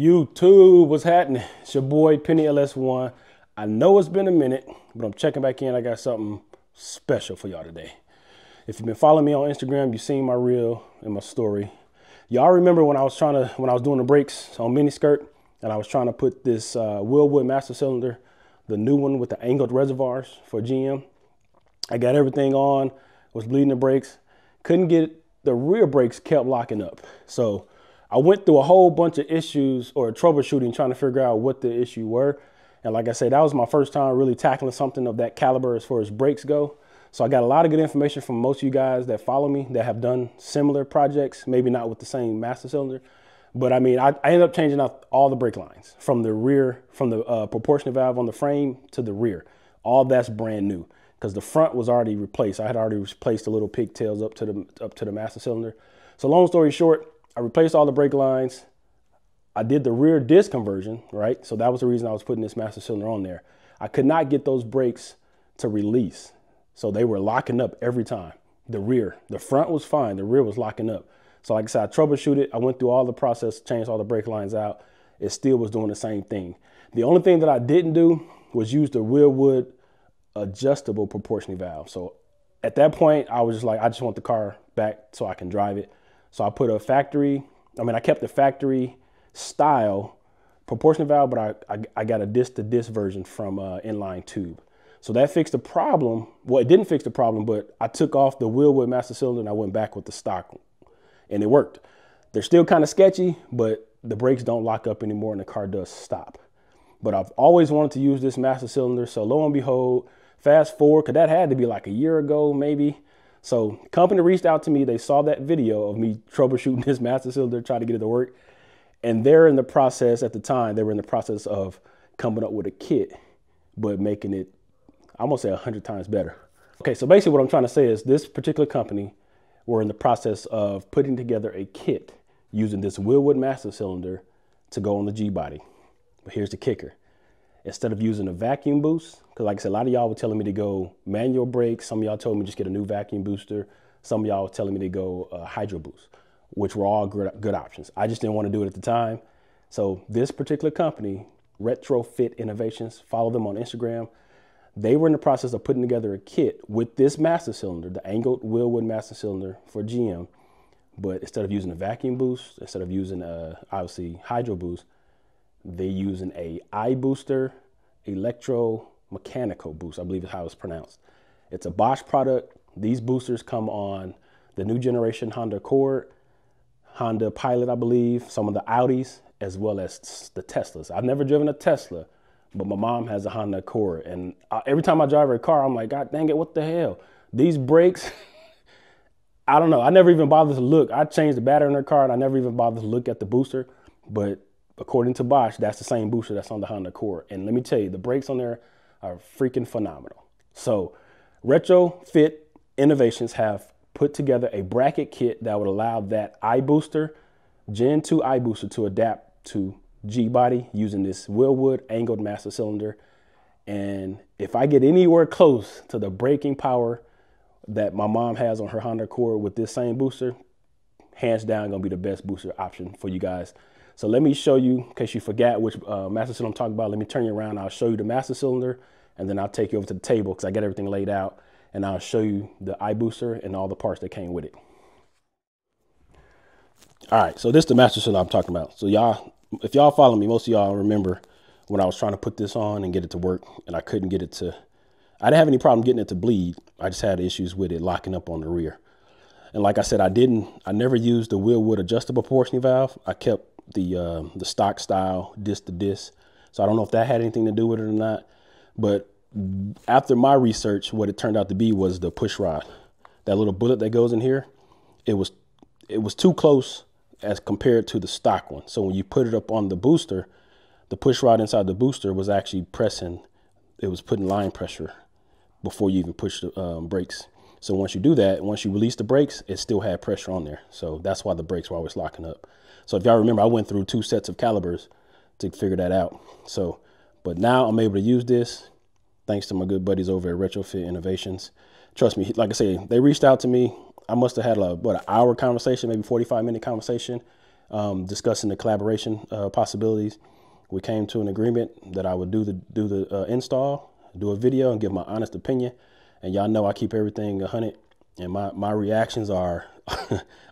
YouTube, what's happening? It's your boy Penny LS1. I know it's been a minute, but I'm checking back in. I got something special for y'all today. If you've been following me on Instagram, you've seen my reel and my story. Y'all remember when I was doing the brakes on MiniSSkirt, and I was trying to put this Wilwood master cylinder, the new one with the angled reservoirs for GM. I got everything on, was bleeding the brakes, couldn't get the rear brakes, kept locking up. So I went through a whole bunch of issues or troubleshooting, trying to figure out what the issue were. And like I said, that was my first time really tackling something of that caliber as far as brakes go. So I got a lot of good information from most of you guys that follow me that have done similar projects, maybe not with the same master cylinder. But I mean, I ended up changing out all the brake lines from the rear, from the proportionate valve on the frame to the rear. All that's brand new because the front was already replaced. I had already replaced the little pigtails up to the master cylinder. So long story short, I replaced all the brake lines. I did the rear disc conversion, right? So that was the reason I was putting this master cylinder on there. I could not get those brakes to release. So they were locking up every time. The front was fine. The rear was locking up. So like I said, I troubleshooted. I went through all the process, changed all the brake lines out. It still was doing the same thing. The only thing that I didn't do was use the Wilwood adjustable proportioning valve. So at that point, I was just like, I just want the car back so I can drive it. So I put a I kept the factory style proportionate valve, but I got a disc-to-disc version from inline tube. So that fixed the problem. Well, it didn't fix the problem, but I took off the Wilwood master cylinder and I went back with the stock and it worked. They're still kind of sketchy, but the brakes don't lock up anymore and the car does stop. But I've always wanted to use this master cylinder. So lo and behold, fast forward, because that had to be like a year ago, maybe. So company reached out to me. They saw that video of me troubleshooting this master cylinder, trying to get it to work. And they're in the process, at the time, they were in the process of coming up with a kit, but making it, I'm gonna say 100 times better. Okay, so basically what I'm trying to say is this particular company were in the process of putting together a kit using this Wilwood master cylinder to go on the G-body. But here's the kicker. Instead of using a vacuum boost, because like I said, a lot of y'all were telling me to go manual brakes. Some of y'all told me just get a new vacuum booster. Some of y'all were telling me to go hydro boost, which were all good options. I just didn't want to do it at the time. So this particular company, Retrofitinnovations, follow them on Instagram. They were in the process of putting together a kit with this master cylinder, the angled Wilwood master cylinder for GM. But instead of using a vacuum boost, instead of using obviously hydro boost, they're using a iBooster electromechanical boost, I believe is how it's pronounced. It's a Bosch product. These boosters come on the new generation Honda Accord, Honda Pilot, I believe, some of the Audis, as well as the Teslas. I've never driven a Tesla, but my mom has a Honda Accord. And every time I drive her car, I'm like, God dang it, what the hell? These brakes, I don't know. I never even bothered to look. I changed the battery in her car and I never even bothered to look at the booster. But according to Bosch, that's the same booster that's on the Honda Accord. And let me tell you, the brakes on there are freaking phenomenal. So Retrofitinnovations have put together a bracket kit that would allow that iBooster, Gen 2 iBooster to adapt to G-body using this Wilwood angled master cylinder. And if I get anywhere close to the braking power that my mom has on her Honda Accord with this same booster, hands down gonna be the best booster option for you guys. So let me show you, in case you forgot which master cylinder I'm talking about, let me turn you around. I'll show you the master cylinder and then I'll take you over to the table because I got everything laid out and I'll show you the iBooster and all the parts that came with it. All right, so this is the master cylinder I'm talking about. So y'all, if y'all follow me, most of y'all remember when I was trying to put this on and get it to work and I couldn't get it to, I didn't have any problem getting it to bleed. I just had issues with it locking up on the rear. And like I said, I never used the Wilwood adjustable proportioning valve. I kept the stock style disc to disc. So I don't know if that had anything to do with it or not. But after my research, what it turned out to be was the push rod. That little bullet that goes in here, it was too close as compared to the stock one. So when you put it up on the booster, the push rod inside the booster was actually pressing, it was putting line pressure before you even push the brakes. So once you do that, once you release the brakes, it still had pressure on there. So that's why the brakes were always locking up. So if y'all remember, I went through 2 sets of calipers to figure that out. So, but now I'm able to use this thanks to my good buddies over at Retrofitinnovations. Trust me, like I say, they reached out to me. I must have had an hour conversation, maybe 45-minute conversation discussing the collaboration possibilities. We came to an agreement that I would do the install, do a video, and give my honest opinion. And y'all know I keep everything 100, and my reactions are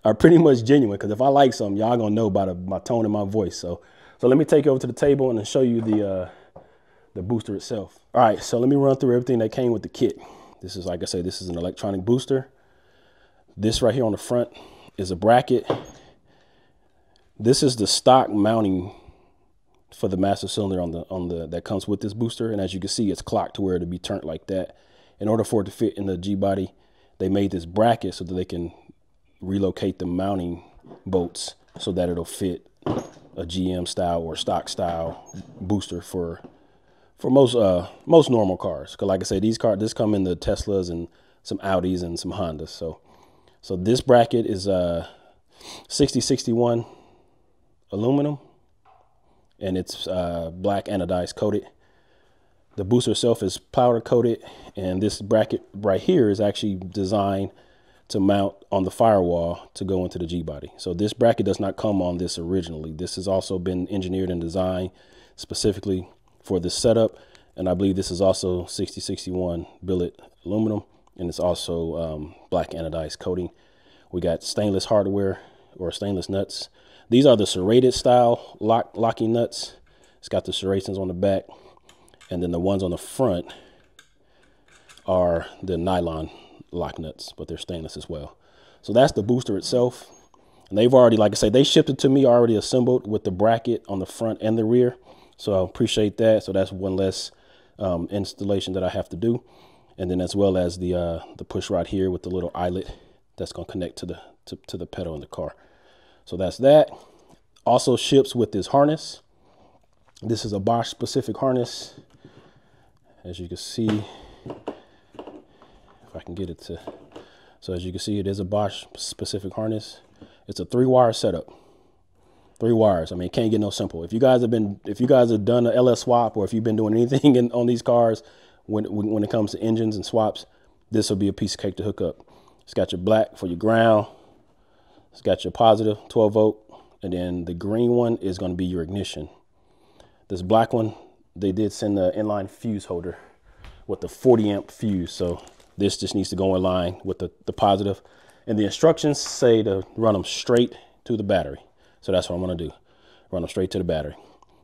are pretty much genuine, because if I like something, y'all gonna know by my tone and my voice. So let me take you over to the table and show you the booster itself. All right, so let me run through everything that came with the kit. This is, like I said, this is an electronic booster. This right here on the front is a bracket. This is the stock mounting for the master cylinder on the that comes with this booster, and as you can see, it's clocked to where it'll be turned like that. In order for it to fit in the G-body, they made this bracket so that they can relocate the mounting bolts so that it'll fit a GM style or stock style booster for most normal cars. Because like I said, this come in the Teslas and some Audis and some Hondas. So this bracket is 6061 aluminum, and it's black anodized coated. The booster itself is powder coated, and this bracket right here is actually designed to mount on the firewall to go into the G-body. So this bracket does not come on this originally. This has also been engineered and designed specifically for this setup, and I believe this is also 6061 billet aluminum, and it's also black anodized coating. We got stainless hardware or stainless nuts. These are the serrated style locking nuts. It's got the serrations on the back, and then the ones on the front are the nylon lock nuts, but they're stainless as well. So that's the booster itself. And they've already, like I say, they shipped it to me already assembled with the bracket on the front and the rear. So I appreciate that. So that's one less installation that I have to do. And then as well as the push rod here with the little eyelet that's going to connect to the pedal in the car. So that's that. Also ships with this harness. This is a Bosch specific harness. As you can see, if I can get it to, so as you can see, it is a Bosch specific harness. It's a 3-wire setup. 3 wires. I mean, it can't get no simple. If you guys have done an LS swap, or if you've been doing anything on these cars when it comes to engines and swaps, this will be a piece of cake to hook up. It's got your black for your ground. It's got your positive 12 volt, and then the green one is going to be your ignition. This black one, they did send the inline fuse holder with the 40 amp fuse. So this just needs to go in line with the positive. And the instructions say to run them straight to the battery. So that's what I'm going to do. Run them straight to the battery.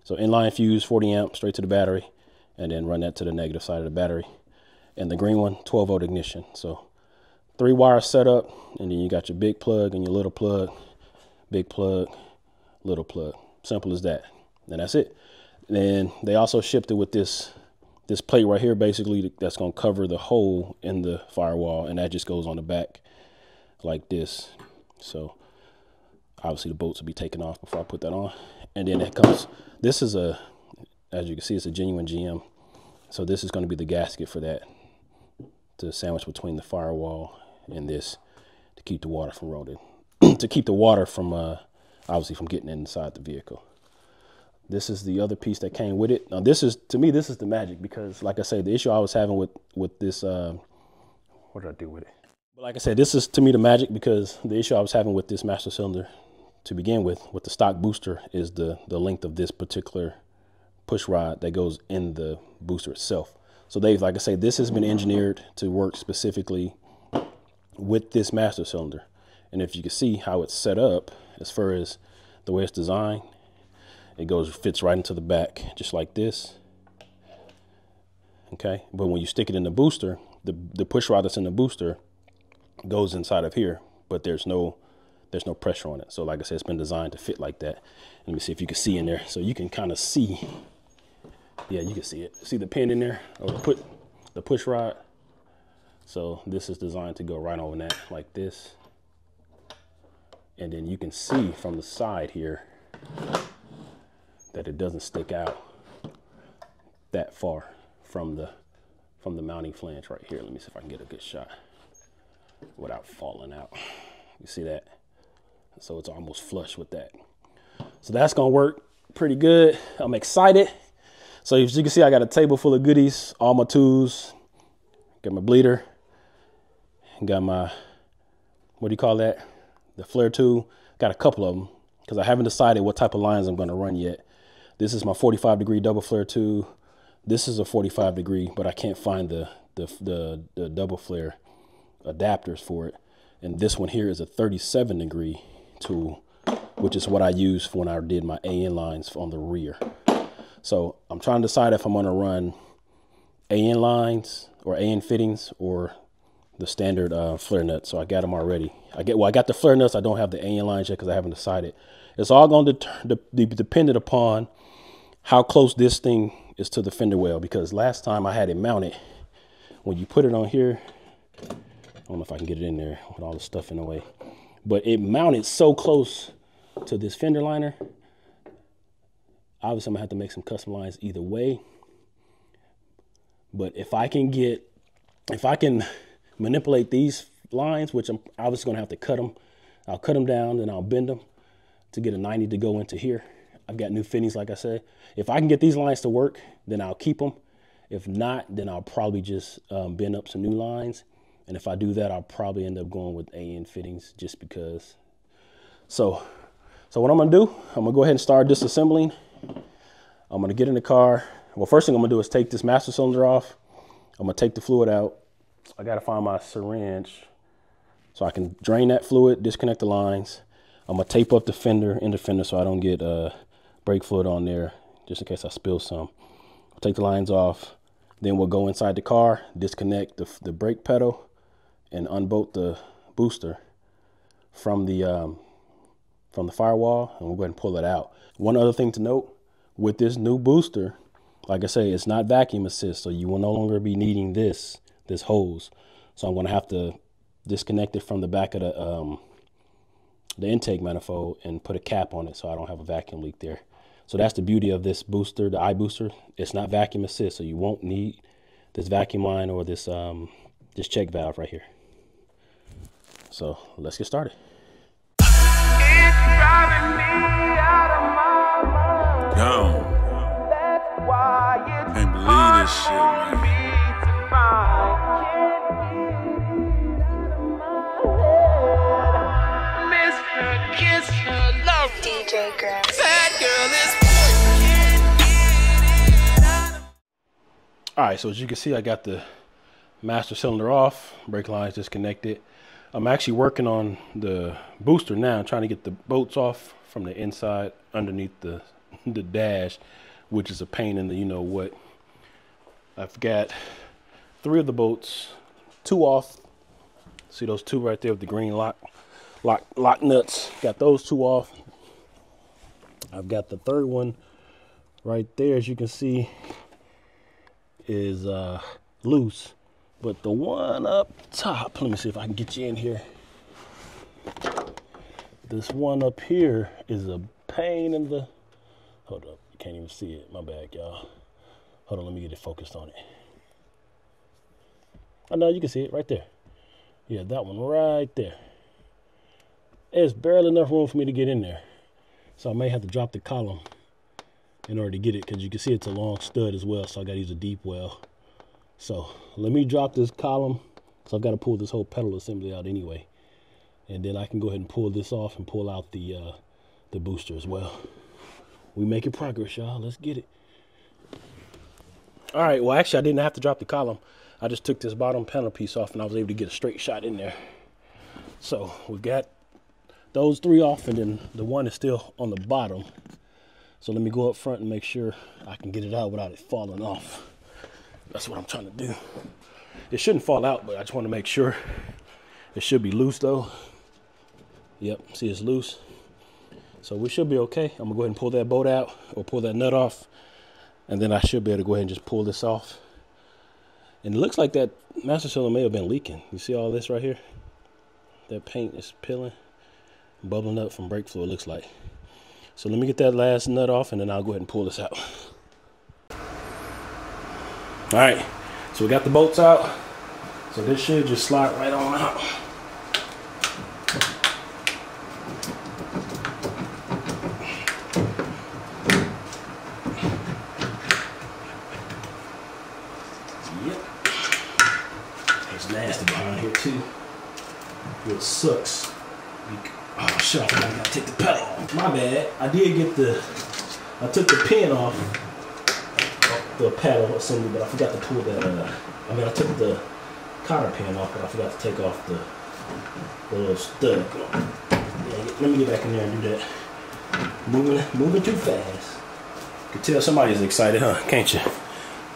So inline fuse, 40 amp, straight to the battery, and then run that to the negative side of the battery. And the green one, 12 volt ignition. So 3-wire setup, and then you got your big plug and your little plug, big plug, little plug. Simple as that. And that's it. And they also shipped it with this plate right here, basically, that's going to cover the hole in the firewall, and that just goes on the back like this. So obviously the bolts will be taken off before I put that on. And then it comes, this is as you can see, it's a genuine GM. So this is going to be the gasket for that, to sandwich between the firewall and this, to keep the water from rolling, to keep the water from obviously from getting inside the vehicle. This is the other piece that came with it. Now this is, to me, this is the magic, because like I say, the issue I was having with this, what did I do with it? But like I said, this is to me the magic, because the issue I was having with this master cylinder to begin with the stock booster is the length of this particular push rod that goes in the booster itself. So they've, like I say, this has been engineered to work specifically with this master cylinder. And if you can see how it's set up, as far as the way it's designed, it fits right into the back, just like this. Okay, but when you stick it in the booster, the push rod that's in the booster goes inside of here, but there's no pressure on it. So like I said, it's been designed to fit like that. Let me see if you can see in there. So you can kind of see, yeah, you can see it. See the pin in there, or the push rod. So this is designed to go right on that like this. And then you can see from the side here that it doesn't stick out that far from the mounting flange right here. Let me see if I can get a good shot without falling out. You see that? So it's almost flush with that. So that's gonna work pretty good. I'm excited. So as you can see, I got a table full of goodies, all my tools. Got my bleeder, got my, what do you call that? The flare tool. Got a couple of them. because I haven't decided what type of lines I'm going to run yet. This is my 45-degree double flare tool. This is a 45-degree, but I can't find the double flare adapters for it. And this one here is a 37-degree tool, which is what I used when I did my AN lines on the rear. So I'm trying to decide if I'm going to run AN lines or AN fittings or the standard flare nuts. So I got them already. I got the flare nuts. I don't have the AN lines yet because I haven't decided. It's all going to be dependent upon how close this thing is to the fender well, because last time I had it mounted, when you put it on here, I don't know if I can get it in there with all the stuff in the way, but it mounted so close to this fender liner. Obviously I'm gonna have to make some custom lines either way, but if I can manipulate these lines, which I'm obviously gonna have to cut them, I'll cut them down and I'll bend them to get a 90 to go into here. I've got new fittings, like I said. If I can get these lines to work, then I'll keep them. If not, then I'll probably just bend up some new lines. And if I do that, I'll probably end up going with AN fittings just because. So what I'm gonna do, I'm gonna go ahead and start disassembling. I'm gonna get in the car. Well, first thing I'm gonna do is take this master cylinder off. I'm gonna take the fluid out. I gotta find my syringe so I can drain that fluid, disconnect the lines. I'm gonna tape up the fender, end fender, so I don't get brake fluid on there, just in case I spill some. I'll take the lines off. Then we'll go inside the car, disconnect the brake pedal, and unbolt the booster from the firewall, and we'll go ahead and pull it out. One other thing to note, with this new booster, like I say, it's not vacuum assist, so you will no longer be needing this hose. So I'm gonna have to disconnect it from the back of the intake manifold and put a cap on it so I don't have a vacuum leak there. So that's the beauty of this booster, the iBooster. It's not vacuum assist, so you won't need this vacuum line or this check valve right here. So let's get started. Yo, can't believe this shit, man. DJ girl. All right, so as you can see, I got the master cylinder off, brake lines disconnected. I'm actually working on the booster now, trying to get the bolts off from the inside underneath the dash, which is a pain in the you know what. I've got 3 of the bolts, 2 off. See those 2 right there with the green lock nuts. Got those 2 off. I've got the 3rd one right there, as you can see, is loose, but the one up top, let me see if I can get you in here. This one up here is a pain in the, hold up, you can't even see it, my bad, y'all. Hold on, let me get it focused on it. I know you can see it right there. Yeah, that one right there. There's barely enough room for me to get in there, so I may have to drop the column in order to get it, because you can see it's a long stud as well, so I got to use a deep well. So let me drop this column, so I've got to pull this whole pedal assembly out anyway, and then I can go ahead and pull this off and pull out the booster as well. We making progress, y'all. Let's get it. All right, well, actually I didn't have to drop the column. I just took this bottom panel piece off and I was able to get a straight shot in there. So we've got those 3 off, and then the one is still on the bottom. So let me go up front and make sure I can get it out without it falling off. That's what I'm trying to do. It shouldn't fall out, but I just want to make sure. It should be loose though. Yep, see it's loose. So we should be okay. I'm gonna go ahead and pull that bolt out, or pull that nut off, and then I should be able to go ahead and just pull this off. And it looks like that master cylinder may have been leaking. You see all this right here? That paint is peeling, bubbling up from brake fluid, looks like. So let me get that last nut off, and then I'll go ahead and pull this out. All right, so we got the bolts out. So this should just slide right on out. Yep. It's nasty behind here too. It sucks. Oh shit, I forgot to take the pedal off. My bad. I took the pin off the pedal assembly, but I forgot to pull that. I took the cotter pin off, but I forgot to take off the little stud. Yeah, let me get back in there and do that. Moving too fast. You can tell somebody's excited, huh? Can't you?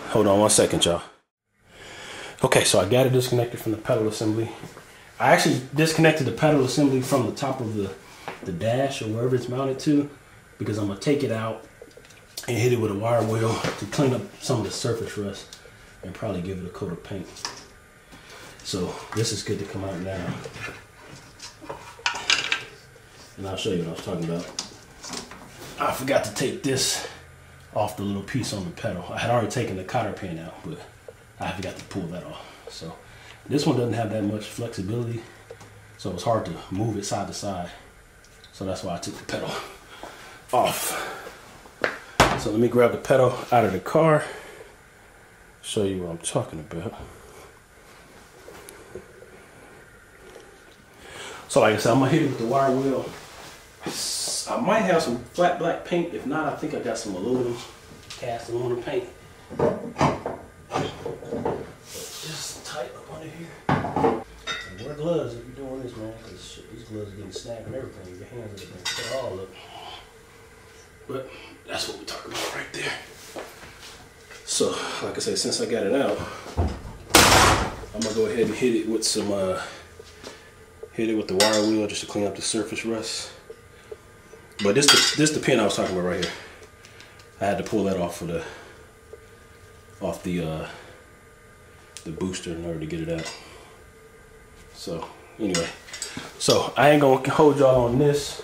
Hold on 1 second, y'all. Okay, so I got it disconnected from the pedal assembly. I actually disconnected the pedal assembly from the top of the dash or wherever it's mounted to, because I'm gonna take it out and hit it with a wire wheel to clean up some of the surface rust and probably give it a coat of paint. So this is good to come out now. And I'll show you what I was talking about. I forgot to take this off the little piece on the pedal. I had already taken the cotter pin out, but I forgot to pull that off. So this one doesn't have that much flexibility, so it's hard to move it side to side. So that's why I took the pedal off. So let me grab the pedal out of the car, show you what I'm talking about. So like I said, I'm gonna hit it with the wire wheel. I might have some flat black paint. If not, I think I got some aluminum, cast aluminum paint. Just tight up under here. And wear gloves if you're doing this, man, because these gloves are getting snagged and everything. Your hands are going to cut all up. But that's what we're talking about right there. So, like I said, since I got it out, I'm gonna go ahead and hit it with some, hit it with the wire wheel just to clean up the surface rust. But this the pin I was talking about right here. I had to pull that off the booster in order to get it out. So anyway, so I ain't gonna hold y'all on this.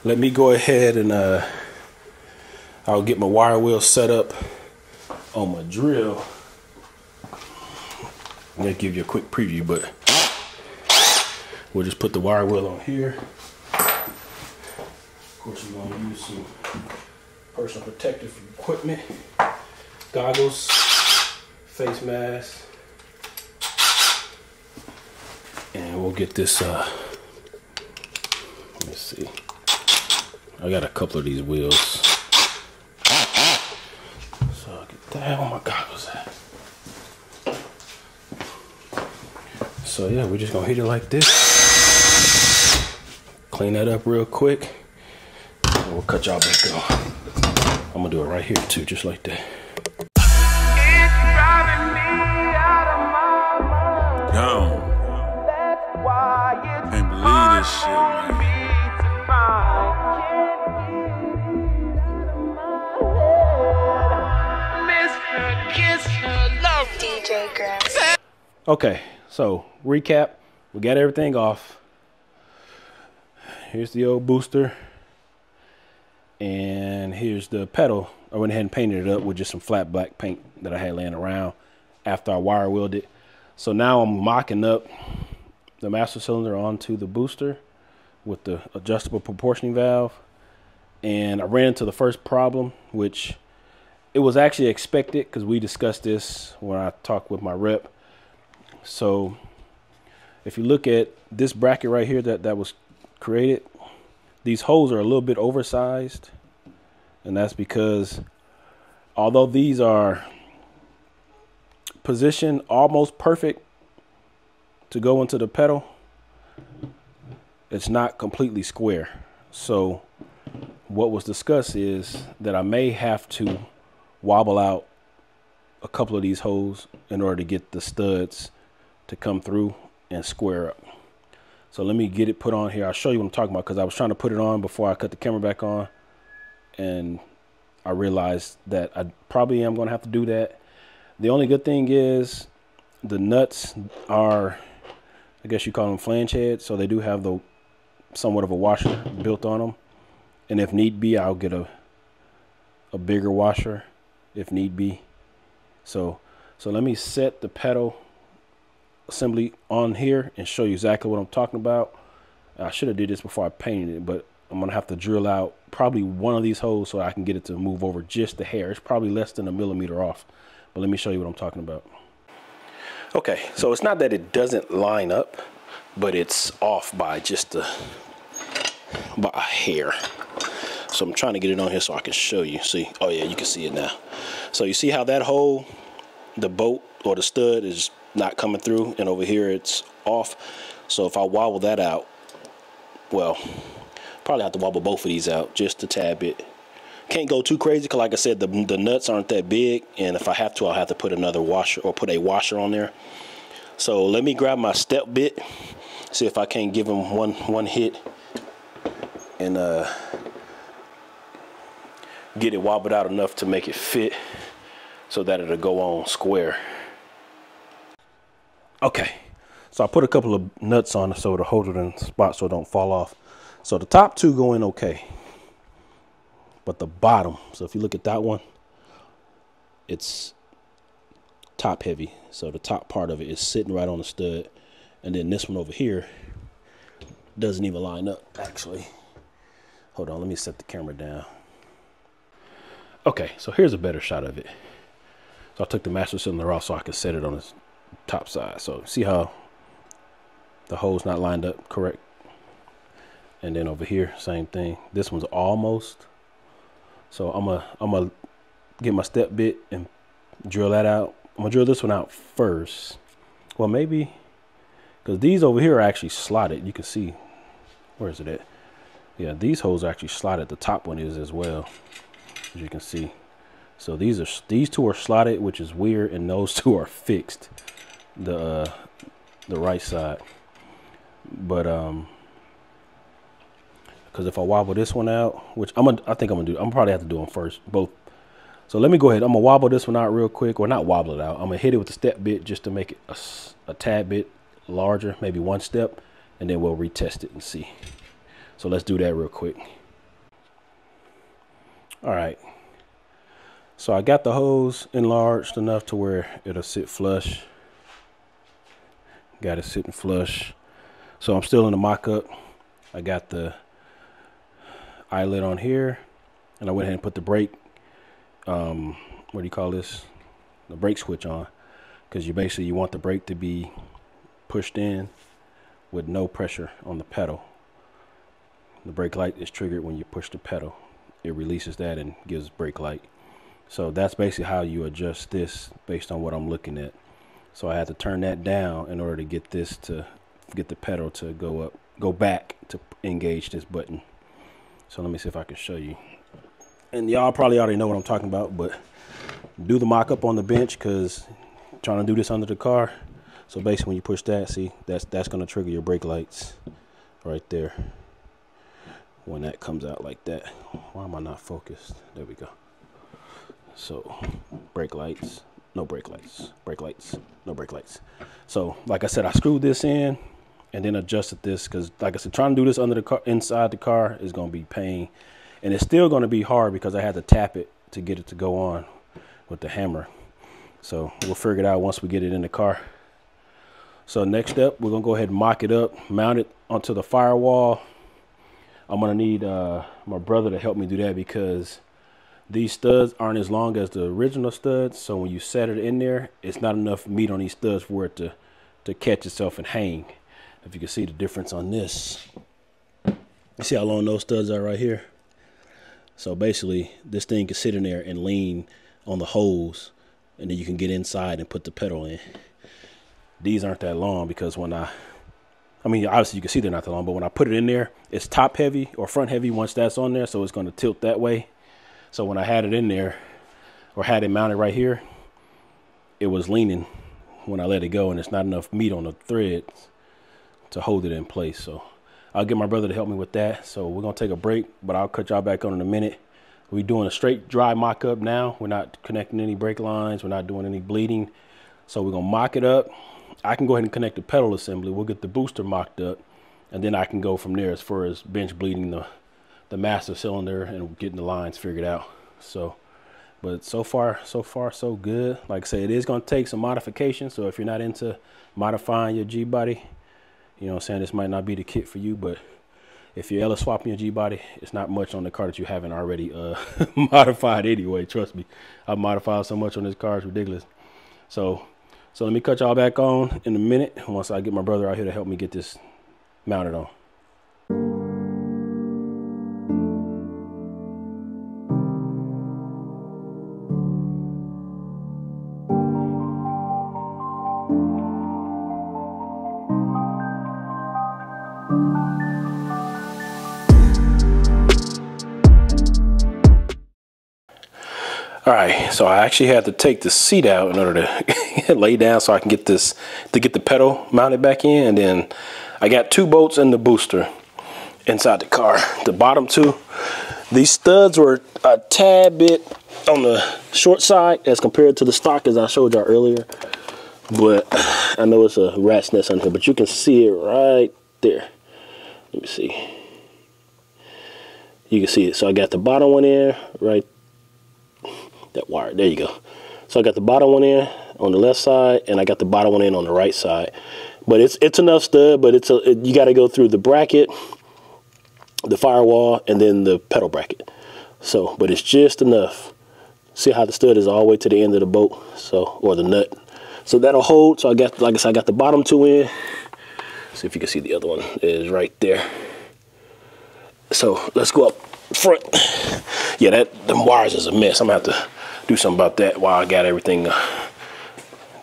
Let me go ahead and I'll get my wire wheel set up on my drill. I'm gonna give you a quick preview, but we'll just put the wire wheel on here. Of course, we're gonna use some personal protective equipment, goggles, face mask, and we'll get this. Let me see. I got a couple of these wheels, so I'll get that. Where my goggles at? So yeah, we're just gonna hit it like this. Clean that up real quick. And we'll cut y'all back on. I'm gonna do it right here too, just like that. Yo, can't believe this shit, man. DJ Graham. Okay, so recap. We got everything off. Here's the old booster. And here's the pedal. I went ahead and painted it up with just some flat black paint that I had laying around after I wire wheeled it. So now I'm mocking up the master cylinder onto the booster with the adjustable proportioning valve. And I ran into the first problem, which it was actually expected because we discussed this when I talked with my rep. So if you look at this bracket right here that was created, these holes are a little bit oversized, and that's because although these are positioned almost perfect to go into the pedal, it's not completely square. So what was discussed is that I may have to wobble out a couple of these holes in order to get the studs to come through and square up. So let me get it put on here. I'll show you what I'm talking about, because I was trying to put it on before I cut the camera back on, and I realized that I probably am going to have to do that. The only good thing is the nuts are, I guess you call them flange heads, so they do have the somewhat of a washer built on them. And if need be, I'll get a bigger washer if need be. So let me set the pedal assembly on here and show you exactly what I'm talking about. I should have did this before I painted it, but I'm gonna have to drill out probably one of these holes so I can get it to move over just a hair. It's probably less than a millimeter off, but let me show you what I'm talking about. Okay, so it's not that it doesn't line up, but it's off by just a about a hair. So I'm trying to get it on here so I can show you. See, oh yeah, you can see it now. So you see how that hole, the bolt or the stud is not coming through, and over here it's off. So if I wobble that out, well, probably have to wobble both of these out just a tad bit. Can't go too crazy because, like I said, the nuts aren't that big, and if I have to, I'll have to put another washer or put a washer on there. So let me grab my step bit, see if I can't give them one hit and get it wobbled out enough to make it fit so that it'll go on square. Okay, so I put a couple of nuts on it so it'll hold it in spot so it don't fall off. So the top two go in okay, but the bottom, so if you look at that one, it's top heavy, so the top part of it is sitting right on the stud, and then this one over here doesn't even line up actually. Hold on, let me set the camera down. Okay, so here's a better shot of it. So I took the master cylinder off so I could set it on its top side. So see how the hole's not lined up correct? And then over here, same thing. This one's almost. So I'm gonna get my step bit and drill that out. I'm gonna drill this one out first. Well, maybe, because these over here are actually slotted. You can see, where is it at? Yeah, these holes are actually slotted. The top one is as well, as you can see. So these two are slotted, which is weird, and those two are fixed. The right side, but because if I wobble this one out, which I think I'm gonna do, I'm probably have to do them first, both. So let me go ahead. I'm gonna wobble this one out real quick, or not wobble it out. I'm gonna hit it with the step bit just to make it a tad bit larger, maybe one step, and then we'll retest it and see. So let's do that real quick. All right. So I got the hose enlarged enough to where it'll sit flush. Got it sitting flush. So I'm still in the mock-up. I got the eyelet on here, and I went ahead and put the brake, what do you call this? The brake switch on, because you want the brake to be pushed in with no pressure on the pedal. The brake light is triggered when you push the pedal. It releases that and gives brake light. So that's basically how you adjust this based on what I'm looking at. So I had to turn that down in order to get the pedal to go back to engage this button. So let me see if I can show you. And y'all probably already know what I'm talking about, but do the mock-up on the bench, because I'm trying to do this under the car. So basically when you push that, see, that's going to trigger your brake lights right there. When that comes out like that. Why am I not focused? There we go. So brake lights, no brake lights, brake lights, no brake lights. So like I said, I screwed this in and then adjusted this, because like I said, trying to do this under the car, inside the car, is going to be pain, and it's still going to be hard because I had to tap it to get it to go on with the hammer. So we'll figure it out once we get it in the car. So next step, we're going to go ahead and mock it up, mount it onto the firewall. I'm going to need my brother to help me do that, because these studs aren't as long as the original studs. So when you set it in there, it's not enough meat on these studs for it to catch itself and hang. If you can see the difference on this. You see how long those studs are right here? So basically, this thing can sit in there and lean on the hose, and then you can get inside and put the pedal in. These aren't that long, because when I mean, obviously you can see they're not that long, but when I put it in there, it's top heavy or front heavy once that's on there, so it's going to tilt that way. So when I had it in there, or had it mounted right here, it was leaning when I let it go, and it's not enough meat on the threads to hold it in place. So I'll get my brother to help me with that. So we're going to take a break, but I'll cut y'all back on in a minute. We're doing a straight dry mock-up now. We're not connecting any brake lines. We're not doing any bleeding. So we're going to mock it up. I can go ahead and connect the pedal assembly. We'll get the booster mocked up, and then I can go from there as far as bench bleeding the master cylinder and getting the lines figured out. So, but so far so good. Like I say, it is going to take some modification. So if you're not into modifying your G-body, you know what I'm saying, this might not be the kit for you. But if you're ever swapping your G-body, it's not much on the car that you haven't already modified anyway. Trust me, I've modified so much on this car, it's ridiculous. So let me cut y'all back on in a minute once I get my brother out here to help me get this mounted on. All right, so I actually had to take the seat out in order to lay down so I can get this, to get the pedal mounted back in. And then I got 2 bolts in the booster inside the car. The bottom 2, these studs were a tad bit on the short side as compared to the stock as I showed y'all earlier. But I know it's a rat's nest on here, but you can see it right there. Let me see. You can see it. So I got the bottom one in right, that wire, there you go. So I got the bottom one in on the left side, and I got the bottom one in on the right side. But it's enough stud, but you got to go through the bracket, the firewall, and then the pedal bracket. So, but it's just enough. See how the stud is all the way to the end of the bolt, so, or the nut. So that'll hold. So I got, like I said, I got the bottom 2 in. See if you can see the other one is right there. So let's go up front. Yeah, them wires is a mess. I'm gonna have to do something about that while I got everything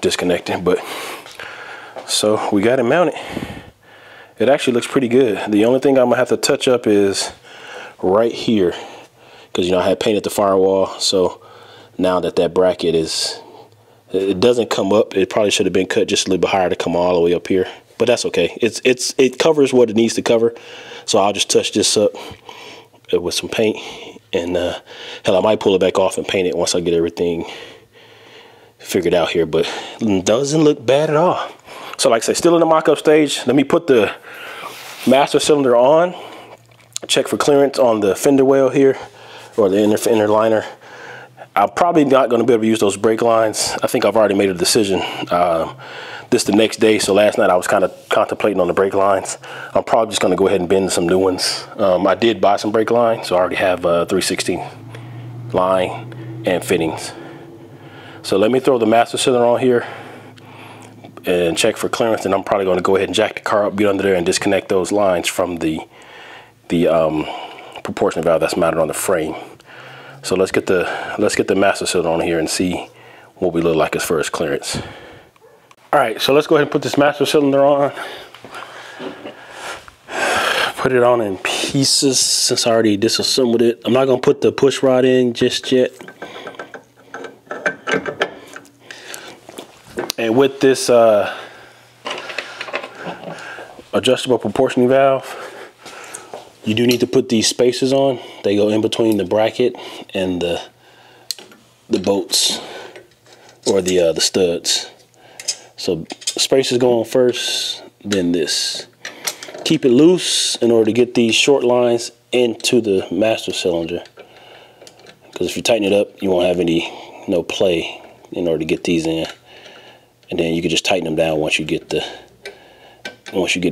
disconnected. But so we got it mounted. It actually looks pretty good. The only thing I'm gonna have to touch up is right here, because you know I had painted the firewall. So now that bracket is, it doesn't come up. It probably should have been cut just a little bit higher to come all the way up here. But that's okay. It covers what it needs to cover. So I'll just touch this up with some paint, and hell, I might pull it back off and paint it once I get everything figured out here. But it doesn't look bad at all. So like I say, still in the mock-up stage. Let me put the master cylinder on, check for clearance on the fender well here, or the inner liner. I'm probably not going to be able to use those brake lines. I think I've already made a decision. This the next day, so last night I was kind of contemplating on the brake lines. I'm probably just going to go ahead and bend some new ones. I did buy some brake lines, so I already have a 3/16 line and fittings. So let me throw the master cylinder on here and check for clearance, and I'm probably going to go ahead and jack the car up, get under there, and disconnect those lines from the proportion valve that's mounted on the frame. So let's get the master cylinder on here and see what we look like as far as clearance. All right, so let's go ahead and put this master cylinder on. Put it on in pieces since I already disassembled it. I'm not gonna put the push rod in just yet. And with this adjustable proportioning valve, you do need to put these spacers on. They go in between the bracket and the bolts, or the studs. So spacers go on first, then this. Keep it loose in order to get these short lines into the master cylinder, because if you tighten it up, you won't have no play in order to get these in. And then you can just tighten them down once you get it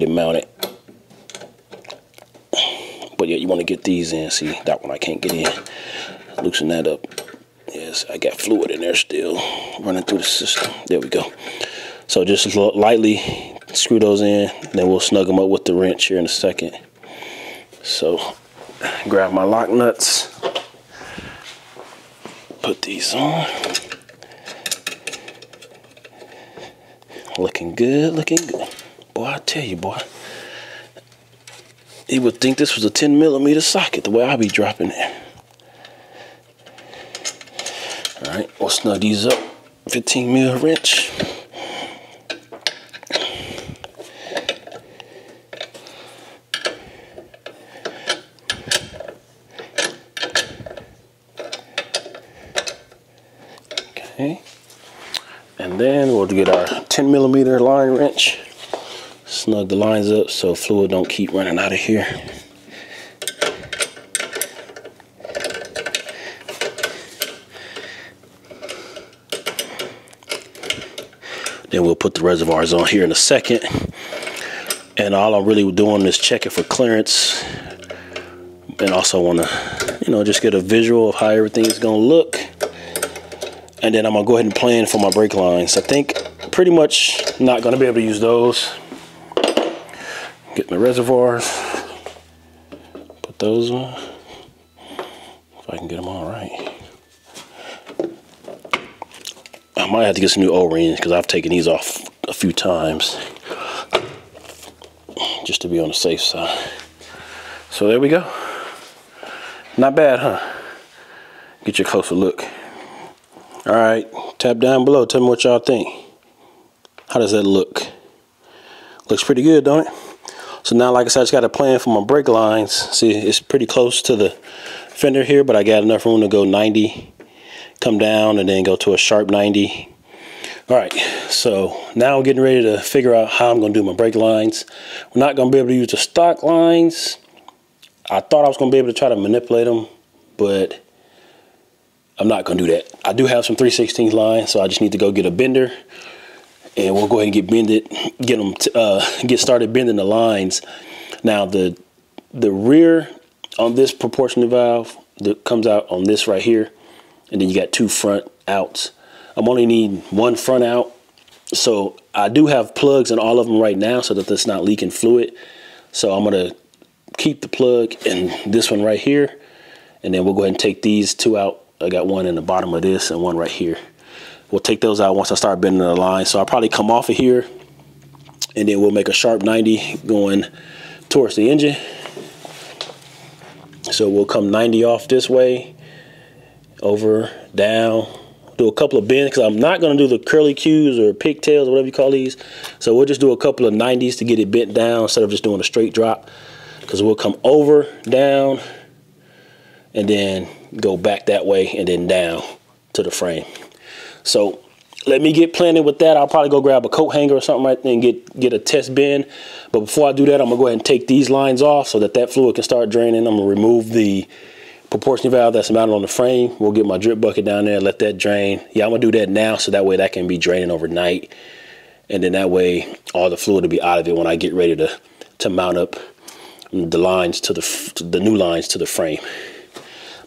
mounted. But yeah, you want to get these in. See, that one I can't get in. Loosen that up. Yes, I got fluid in there still running through the system. There we go. So just lightly screw those in, then we'll snug them up with the wrench here in a second. So grab my lock nuts, put these on. Looking good, looking good. Boy, I tell you, boy, you would think this was a 10mm socket the way I be dropping it. All right, we'll snug these up. 15mm wrench. Okay, and then we'll get our 10mm line wrench. Snug the lines up so fluid don't keep running out of here. Then we'll put the reservoirs on here in a second. And all I'm really doing is checking for clearance, and also want to, just get a visual of how everything is going to look. And then I'm going to go ahead and plan for my brake lines. I think pretty much not going to be able to use those. Get my reservoirs, put those on, if I can get them all right. I might have to get some new O-rings because I've taken these off a few times just to be on the safe side. So there we go. Not bad, huh? Get you a closer look. All right, tap down below. Tell me what y'all think. How does that look? Looks pretty good, don't it? So now, like I said, I just got a plan for my brake lines. See, it's pretty close to the fender here, but I got enough room to go 90, come down, and then go to a sharp 90. All right, so now I'm getting ready to figure out how I'm going to do my brake lines. We're not going to be able to use the stock lines. I thought I was going to be able to try to manipulate them, but I'm not going to do that. I do have some 3/16 lines, so I just need to go get a bender, and we'll go ahead and get started bending the lines. Now the rear on this proportional valve that comes out on this right here, and then you got 2 front outs. I'm only need 1 front out, so I do have plugs in all of them right now so that it's not leaking fluid. So I'm gonna keep the plug in this one right here, and then we'll go ahead and take these 2 out. I got one in the bottom of this and one right here. We'll take those out once I start bending the line. So I'll probably come off of here, and then we'll make a sharp 90 going towards the engine. So we'll come 90 off this way, over, down, do a couple of bends, because I'm not going to do the curly Qs or pigtails or whatever you call these. So we'll just do a couple of 90s to get it bent down instead of just doing a straight drop, because we'll come over, down, and then go back that way and then down to the frame. So let me get planted with that. I'll probably go grab a coat hanger or something right there and get a test bend. But before I do that, I'm gonna go ahead and take these lines off so that fluid can start draining. I'm gonna remove the proportional valve that's mounted on the frame. We'll get my drip bucket down there, let that drain. Yeah, I'm gonna do that now so that way that can be draining overnight. And then that way all the fluid will be out of it when I get ready to mount up the lines to the new lines to the frame.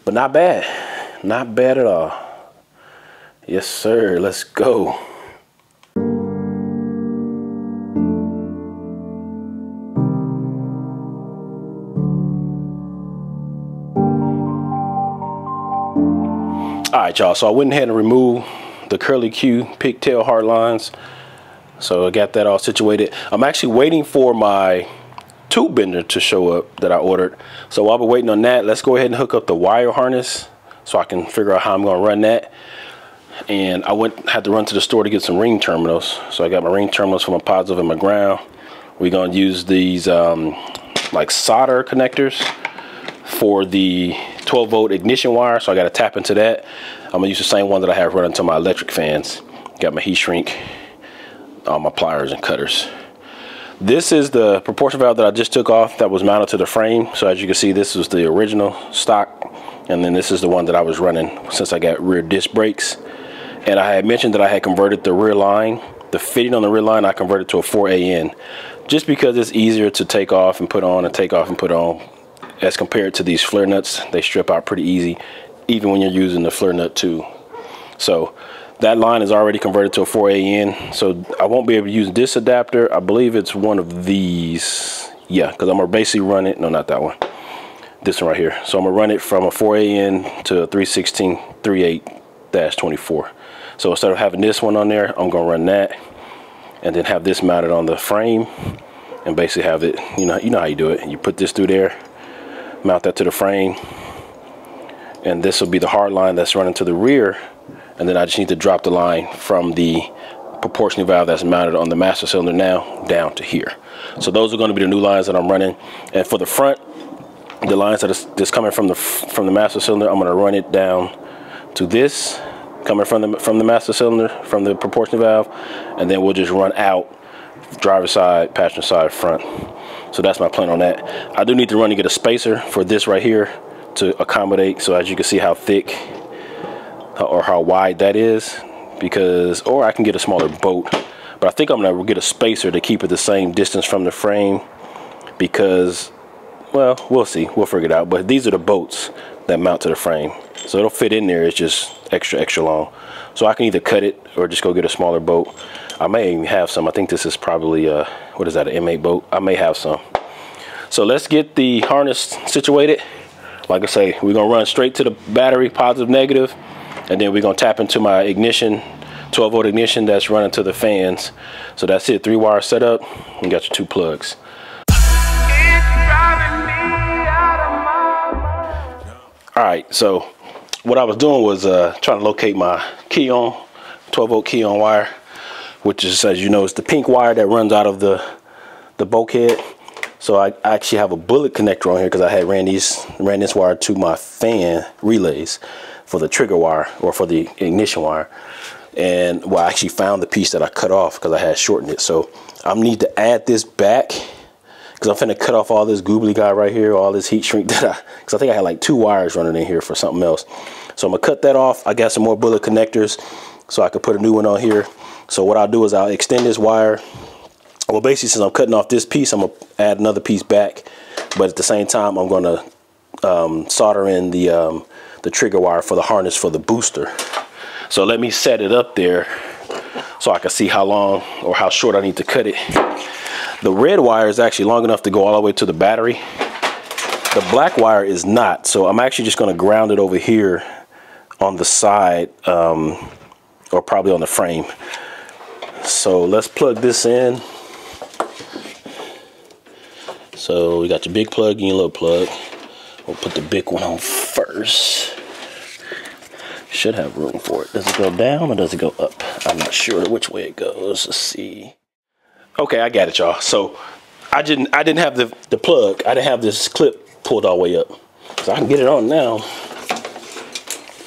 But not bad at all. Yes sir, let's go. All right y'all, so I went ahead and removed the curly Q pigtail hard lines. So I got that all situated. I'm actually waiting for my tube bender to show up that I ordered. So while we're waiting on that, let's go ahead and hook up the wire harness so I can figure out how I'm going to run that. And I had to run to the store to get some ring terminals. So I got my ring terminals for my positive and my ground. We're going to use these like solder connectors for the 12-volt ignition wire. So I got to tap into that. I'm going to use the same one that I have running to my electric fans. Got my heat shrink, all my pliers and cutters. This is the proportional valve that I just took off that was mounted to the frame. So as you can see, this was the original stock, and then this is the one that I was running since I got rear disc brakes. And I had mentioned that I had converted the rear line, the fitting on the rear line, I converted to a 4AN, just because it's easier to take off and put on and take off and put on as compared to these flare nuts. They strip out pretty easy, even when you're using the flare nut too. So that line is already converted to a 4AN, so I won't be able to use this adapter. I believe it's one of these. Yeah, because I'm going to basically run it. No, not that one. This one right here. So I'm going to run it from a 4AN to a 316 38-24. So instead of having this one on there, I'm going to run that and then have this mounted on the frame and basically have it, you know how you do it. You put this through there, mount that to the frame, and this will be the hard line that's running to the rear. And then I just need to drop the line from the proportional valve that's mounted on the master cylinder now down to here. So those are going to be the new lines that I'm running. And for the front, the lines that's coming from the master cylinder, I'm going to run it down to this, coming from the master cylinder, from the proportional valve, and then we'll just run out driver's side, passenger side, front. So that's my plan on that. I do need to run and get a spacer for this right here to accommodate, so as you can see how thick or how wide that is, or I can get a smaller boat, but I think I'm gonna get a spacer to keep it the same distance from the frame, because, well, we'll see, we'll figure it out. But these are the bolts that mount to the frame, so it'll fit in there. It's just extra long, so I can either cut it or just go get a smaller boat. I may even have some. I think this is probably what is that, an M8 boat? I may have some. So let's get the harness situated. Like I say, we're gonna run straight to the battery, positive, negative, and then we're gonna tap into my ignition, 12-volt ignition that's running to the fans. So that's it, 3-wire setup. You got your 2 plugs. All right, so what I was doing was trying to locate my key on, 12 volt key on wire, which is, as you know, it's the pink wire that runs out of the bulkhead. So I actually have a bullet connector on here because I had ran this wire to my fan relays for the trigger wire, or for the ignition wire. And well, I actually found the piece that I cut off because I had shortened it. So I need to add this back because I'm finna cut off all this goobly guy right here, all this heat shrink that because I think I had like 2 wires running in here for something else. So I'm gonna cut that off. I got some more bullet connectors so I could put a new one on here. So what I'll do is I'll extend this wire. Well, basically, since I'm cutting off this piece, I'm gonna add another piece back, but at the same time, I'm gonna solder in the trigger wire for the harness for the booster. So let me set it up there so I can see how long or how short I need to cut it. The red wire is actually long enough to go all the way to the battery. The black wire is not, so I'm actually just gonna ground it over here on the side, or probably on the frame. So let's plug this in. So we got your big plug and your little plug. We'll put the big one on first. Should have room for it. Does it go down or does it go up? I'm not sure which way it goes. Let's see. Okay, I got it, y'all. So I didn't have the plug. I didn't have this clip pulled all the way up. So I can get it on now.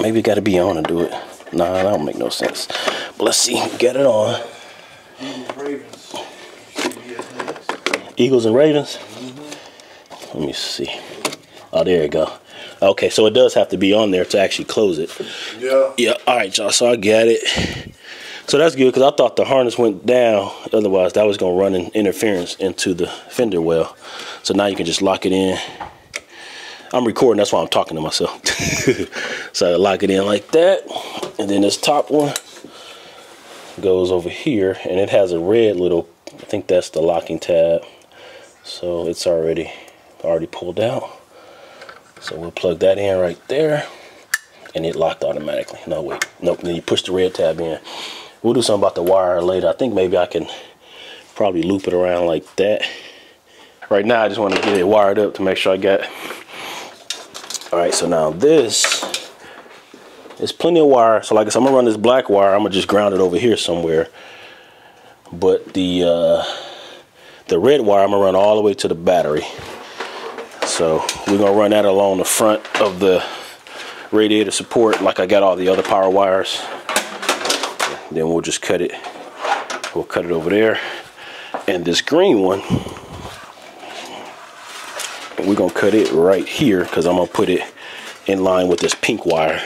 Maybe it got to be on to do it. Nah, that don't make no sense. But let's see. Get it on. Eagles and Ravens. Let me see. Oh, there you go. Okay, so it does have to be on there to actually close it. Yeah. Yeah. All right, y'all. So I got it. So that's good because I thought the harness went down. Otherwise, that was gonna run an interference into the fender well. So now you can just lock it in. I'm recording. That's why I'm talking to myself. So I lock it in like that, and then this top one goes over here, and it has a red little. I think that's the locking tab. So it's already pulled out. So we'll plug that in right there, and it locked automatically. No, wait, nope. Then you push the red tab in. We'll do something about the wire later. I think maybe I can probably loop it around like that. Right now, I just want to get it wired up to make sure I got it. All right, so now this is plenty of wire. So like I said, I'm gonna run this black wire. I'm gonna just ground it over here somewhere. But the red wire, I'm gonna run all the way to the battery. So we're gonna run that along the front of the radiator support like I got all the other power wires. Then we'll just cut it. We'll cut it over there. And this green one, we're gonna cut it right here because I'm gonna put it in line with this pink wire.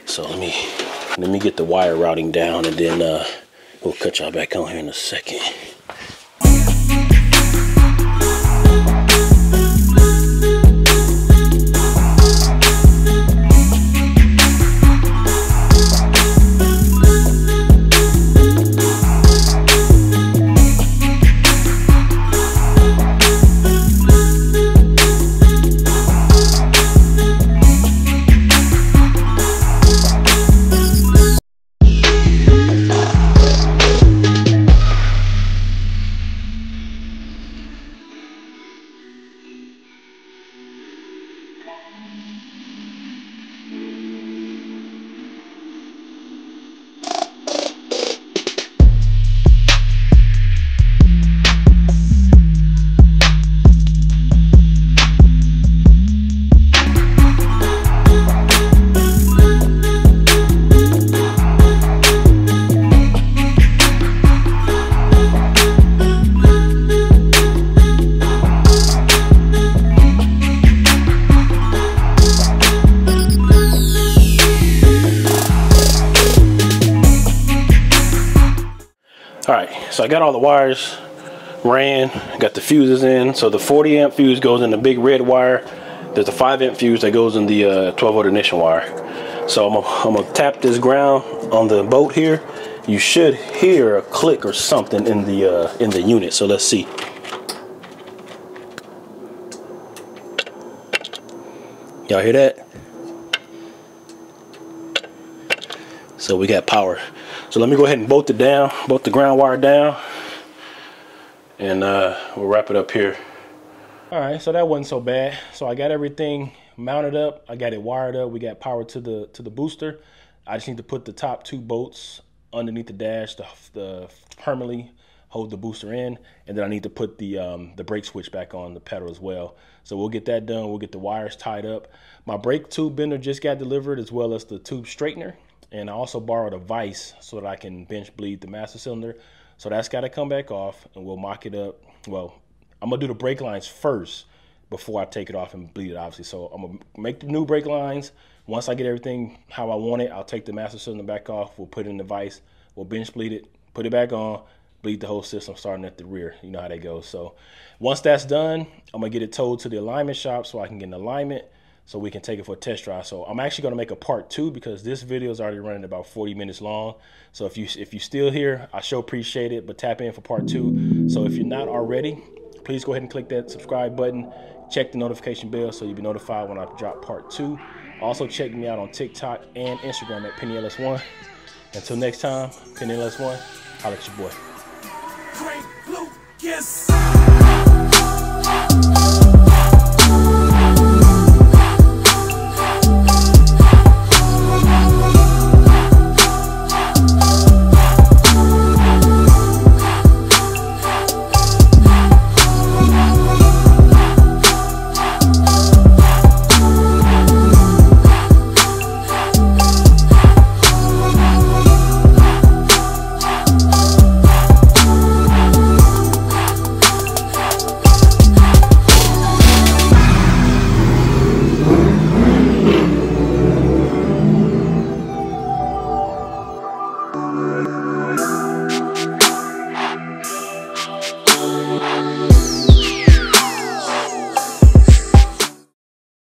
So let me get the wire routing down, and then we'll cut y'all back on here in a second. So I got all the wires ran, got the fuses in. So the 40 amp fuse goes in the big red wire. There's a 5 amp fuse that goes in the 12 volt ignition wire. So I'm gonna tap this ground on the boat here. You should hear a click or something in the unit. So let's see. Y'all hear that? So we got power. So let me go ahead and bolt it down, bolt the ground wire down, and we'll wrap it up here. All right, so that wasn't so bad. So I got everything mounted up. I got it wired up. We got power to the booster. I just need to put the top 2 bolts underneath the dash to permanently hold the booster in, and then I need to put the brake switch back on the pedal as well. So we'll get that done. We'll get the wires tied up. My brake tube bender just got delivered, as well as the tube straightener, and I also borrowed a vise so that I can bench bleed the master cylinder. So that's got to come back off, and we'll mock it up. Well, I'm gonna do the brake lines first before I take it off and bleed it, obviously. So I'm gonna make the new brake lines. Once I get everything how I want it, I'll take the master cylinder back off. We'll put it in the vise. We'll bench bleed it, put it back on, bleed the whole system starting at the rear. You know how that goes. So once that's done, I'm gonna get it towed to the alignment shop so I can get an alignment so we can take it for a test drive. So I'm actually gonna make a part 2 because this video is already running about 40 minutes long. So if you still here, I sure appreciate it, but tap in for part 2. So if you're not already, please go ahead and click that subscribe button. Check the notification bell so you'll be notified when I drop part 2. Also check me out on TikTok and Instagram at PennyLS1. Until next time, PennyLS1, holla at your boy. Great blue kiss.